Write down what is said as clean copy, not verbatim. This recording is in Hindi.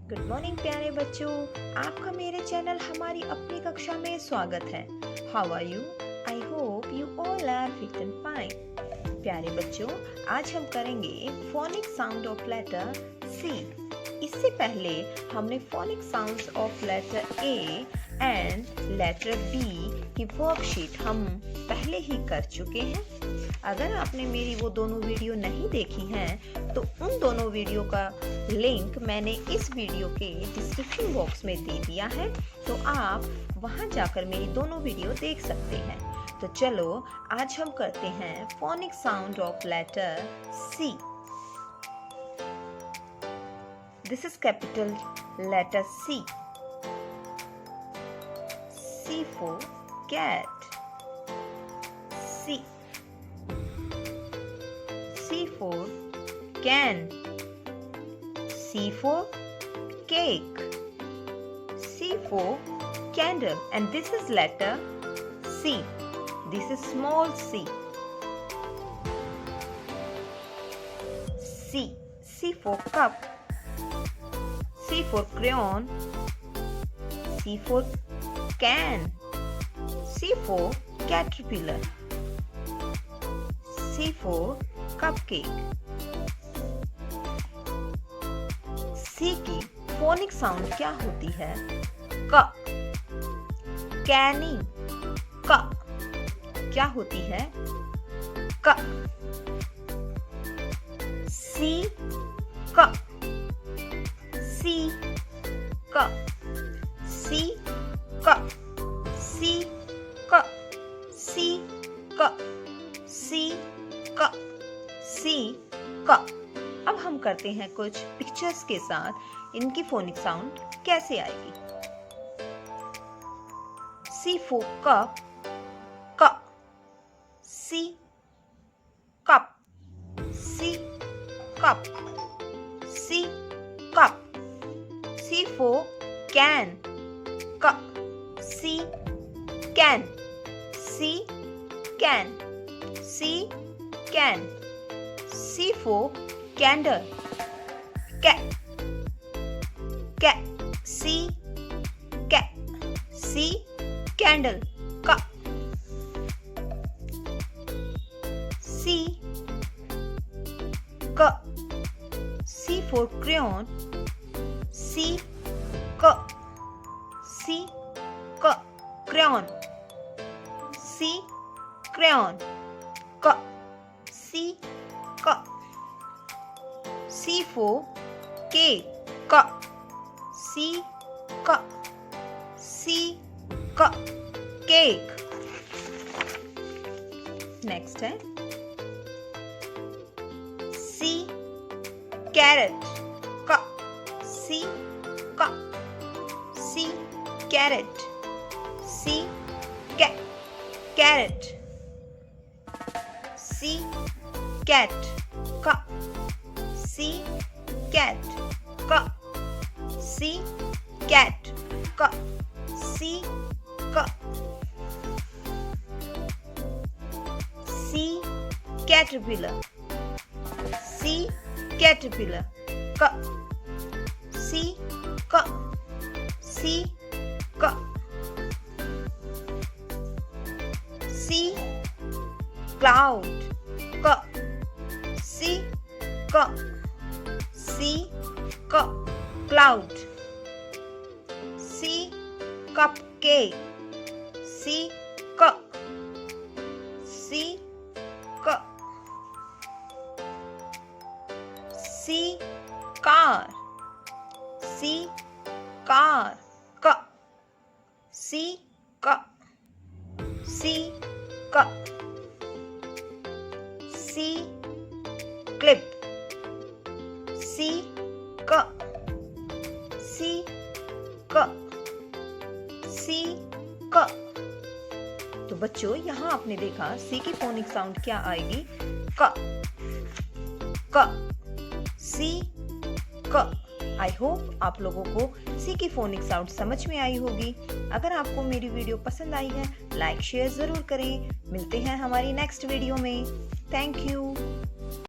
गुड मॉर्निंग प्यारे बच्चों, आपका मेरे चैनल हमारी अपनी कक्षा में स्वागत है। How are you? I hope you all are fit and fine. प्यारे बच्चों, आज हम करेंगे phonic sound of letter C. इससे पहले हमने phonic sounds of letter A and letter B की वर्कशीट हम पहले ही कर चुके हैं। अगर आपने मेरी वो दोनों वीडियो नहीं देखी हैं तो उन दोनों वीडियो का लिंक मैंने इस वीडियो के डिस्क्रिप्शन बॉक्स में दे दिया है, तो आप वहां जाकर मेरी दोनों वीडियो देख सकते हैं। तो चलो आज हम करते हैं phonic sound of letter C. This is capital letter C. C for cat. C. C for can. C for cake. C for candle. And this is letter C. This is small c. C. C for cup. C for crayon. C for can. C for caterpillar. C for cupcake. C की फोनिक साउंड क्या होती है? क। कैनिंग क क्या होती है? क। सी क सी क सी क सी क सी क सी क सी क। अब हम करते हैं कुछ पिक्चर्स के साथ इनकी फोनिक साउंड कैसे आएगी। सी फॉर कप, क। C cup, C cup, C cup. C for can, क। C can, C can, C can. C for candle, cat, cat. C cat, C candle, ka. C ka. C for crayon, C ka. C ka crayon, C crayon, ka. C ka. C for cake, ka. C ka. C ka cake. Next है C carrot, ka. C ka. C carrot, C cat, carrot. C cat, ka. C cat, ka. C cat, ka. C ka. C caterpillar, C caterpillar, ka. C ka. C ka. C cloud, ka. C ka. C ka cloud. C cupcake, C ka. C ka. C car, C car, ka. C ka. C ka. C clip, C ka. C ka. C ka। तो बच्चों, यहाँ आपने देखा सी की फोनिक साउंड क्या आएगी? क, क, सी, क। आई होप आप लोगों को सी की फोनिक साउंड समझ में आई होगी। अगर आपको मेरी वीडियो पसंद आई है, लाइक शेयर जरूर करें। मिलते हैं हमारी नेक्स्ट वीडियो में। Thank you.